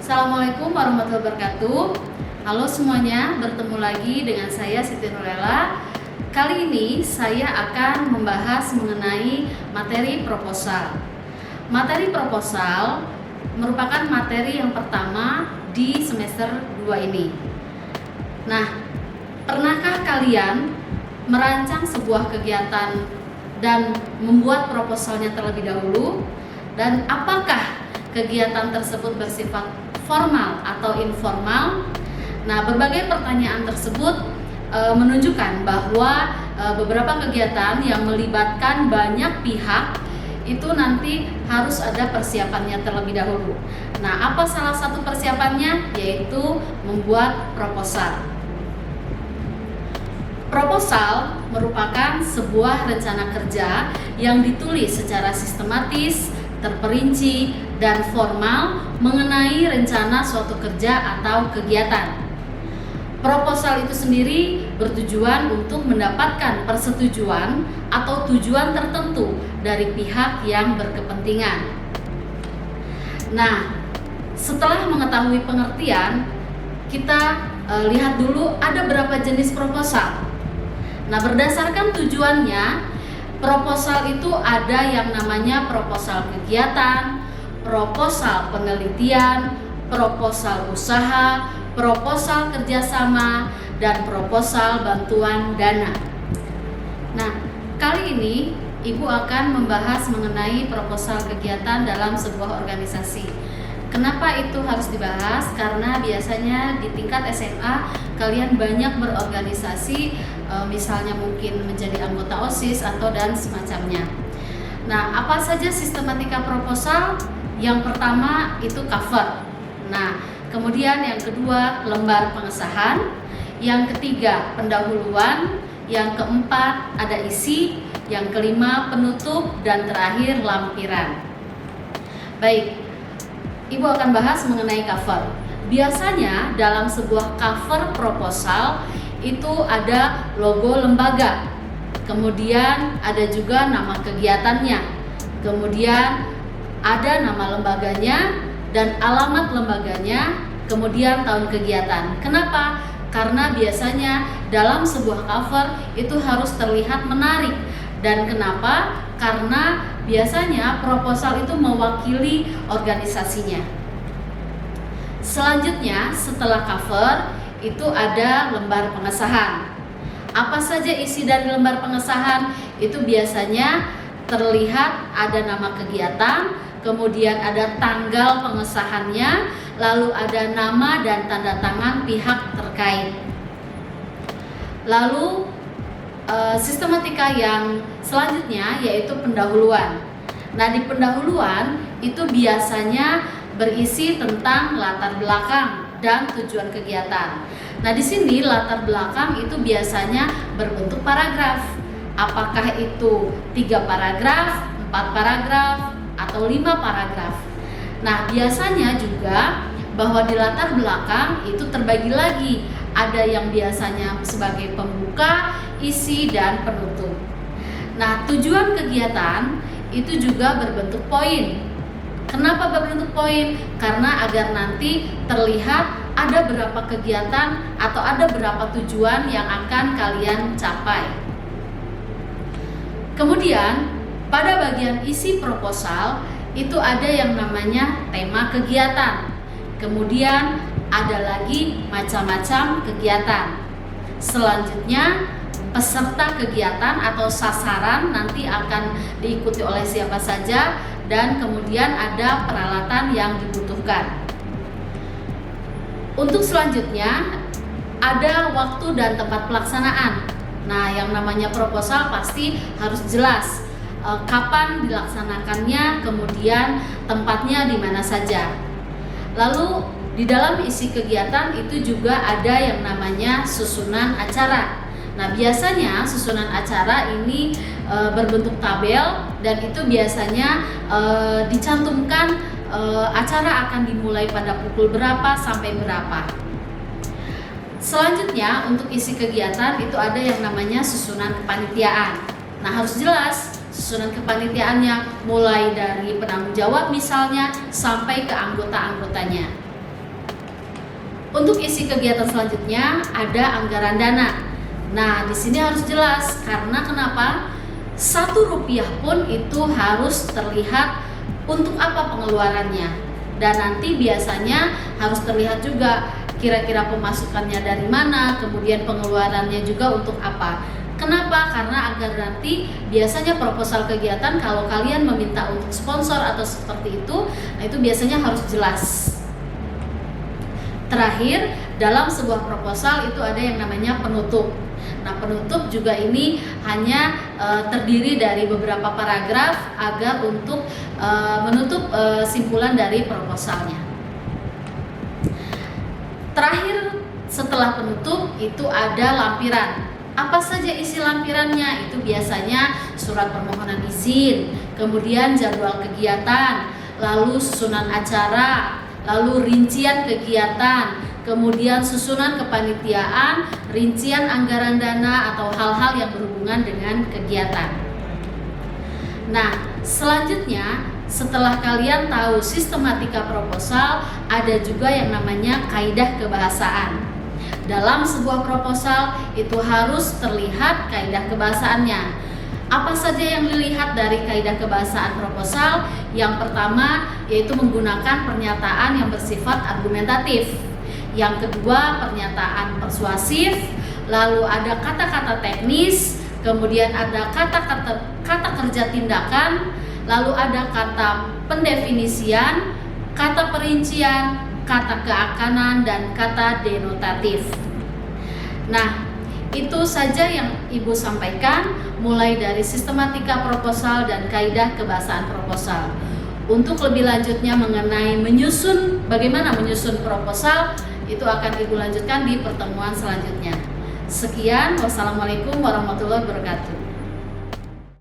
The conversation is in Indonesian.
Assalamualaikum warahmatullahi wabarakatuh. Halo semuanya, bertemu lagi dengan saya Siti Nurlela. Kali ini saya akan membahas mengenai materi proposal. Materi proposal merupakan materi yang pertama di semester 2 ini. Nah, pernahkah kalian merancang sebuah kegiatan dan membuat proposalnya terlebih dahulu? Dan apakah kegiatan tersebut bersifat formal atau informal? Nah, berbagai pertanyaan tersebut menunjukkan bahwa beberapa kegiatan yang melibatkan banyak pihak itu nanti harus ada persiapannya terlebih dahulu. Nah, apa salah satu persiapannya? Yaitu membuat proposal. Proposal merupakan sebuah rencana kerja yang ditulis secara sistematis, terperinci, dan formal mengenai rencana suatu kerja atau kegiatan. Proposal itu sendiri bertujuan untuk mendapatkan persetujuan atau tujuan tertentu dari pihak yang berkepentingan. Nah, setelah mengetahui pengertian, kita lihat dulu ada berapa jenis proposal. Nah, berdasarkan tujuannya, proposal itu ada yang namanya proposal kegiatan, proposal penelitian, proposal usaha, proposal kerjasama, dan proposal bantuan dana. Nah, kali ini Ibu akan membahas mengenai proposal kegiatan dalam sebuah organisasi. Kenapa itu harus dibahas? Karena biasanya di tingkat SMA kalian banyak berorganisasi, misalnya mungkin menjadi anggota OSIS atau dan semacamnya. Nah, apa saja sistematika proposal? Yang pertama itu cover. Nah, kemudian yang kedua lembar pengesahan, yang ketiga pendahuluan, yang keempat ada isi, yang kelima penutup, dan terakhir lampiran. Baik, Ibu akan bahas mengenai cover. Biasanya dalam sebuah cover proposal itu ada logo lembaga, kemudian ada juga nama kegiatannya, kemudian ada nama lembaganya dan alamat lembaganya, kemudian tahun kegiatan. Kenapa? Karena biasanya dalam sebuah cover itu harus terlihat menarik. Dan kenapa? Karena biasanya proposal itu mewakili organisasinya. Selanjutnya, setelah cover itu ada lembar pengesahan. Apa saja isi dari lembar pengesahan? Itu biasanya terlihat ada nama kegiatan, kemudian ada tanggal pengesahannya, lalu ada nama dan tanda tangan pihak terkait. Lalu sistematika yang selanjutnya yaitu pendahuluan. Nah, di pendahuluan itu biasanya berisi tentang latar belakang dan tujuan kegiatan. Nah, di sini latar belakang itu biasanya berbentuk paragraf. Apakah itu 3 paragraf, 4 paragraf, atau 5 paragraf. Nah, biasanya juga bahwa di latar belakang itu terbagi lagi. Ada yang biasanya sebagai pembuka, isi, dan penutup. Nah, tujuan kegiatan itu juga berbentuk poin. Kenapa berbentuk poin? Karena agar nanti terlihat ada berapa kegiatan atau ada berapa tujuan yang akan kalian capai. Kemudian, pada bagian isi proposal itu ada yang namanya tema kegiatan. Kemudian ada lagi macam-macam kegiatan. Selanjutnya peserta kegiatan atau sasaran nanti akan diikuti oleh siapa saja, dan kemudian ada peralatan yang dibutuhkan. Untuk selanjutnya ada waktu dan tempat pelaksanaan. Nah, yang namanya proposal pasti harus jelas kapan dilaksanakannya, kemudian tempatnya di mana saja. Lalu di dalam isi kegiatan itu juga ada yang namanya susunan acara. Nah, biasanya susunan acara ini berbentuk tabel, dan itu biasanya dicantumkan acara akan dimulai pada pukul berapa sampai berapa. Selanjutnya untuk isi kegiatan itu ada yang namanya susunan kepanitiaan. Nah, harus jelas susunan kepanitiaannya mulai dari penanggung jawab misalnya sampai ke anggota-anggotanya. Untuk isi kegiatan selanjutnya ada anggaran dana. Nah, di sini harus jelas karena kenapa? Rp1 pun itu harus terlihat untuk apa pengeluarannya. Dan nanti biasanya harus terlihat juga kira-kira pemasukannya dari mana, kemudian pengeluarannya juga untuk apa. Kenapa? Karena agar nanti biasanya proposal kegiatan kalau kalian meminta untuk sponsor atau seperti itu, nah itu biasanya harus jelas. Terakhir, dalam sebuah proposal itu ada yang namanya penutup. Nah, penutup juga ini hanya terdiri dari beberapa paragraf agar untuk menutup simpulan dari proposalnya. Terakhir, setelah penutup itu ada lampiran. Apa saja isi lampirannya? Itu biasanya surat permohonan izin, kemudian jadwal kegiatan, lalu susunan acara, lalu rincian kegiatan, kemudian susunan kepanitiaan, rincian anggaran dana atau hal-hal yang berhubungan dengan kegiatan. Nah, selanjutnya setelah kalian tahu sistematika proposal, ada juga yang namanya kaidah kebahasaan. Dalam sebuah proposal itu harus terlihat kaidah kebahasaannya. Apa saja yang dilihat dari kaidah kebahasaan proposal? Yang pertama yaitu menggunakan pernyataan yang bersifat argumentatif. Yang kedua, pernyataan persuasif. Lalu ada kata-kata teknis, kemudian ada kata kerja tindakan, lalu ada kata pendefinisian, kata perincian, kata keakanan, dan kata denotatif. Nah, itu saja yang Ibu sampaikan mulai dari sistematika proposal dan kaidah kebahasaan proposal. Untuk lebih lanjutnya mengenai bagaimana menyusun proposal, itu akan Ibu lanjutkan di pertemuan selanjutnya. Sekian, wassalamualaikum warahmatullahi wabarakatuh.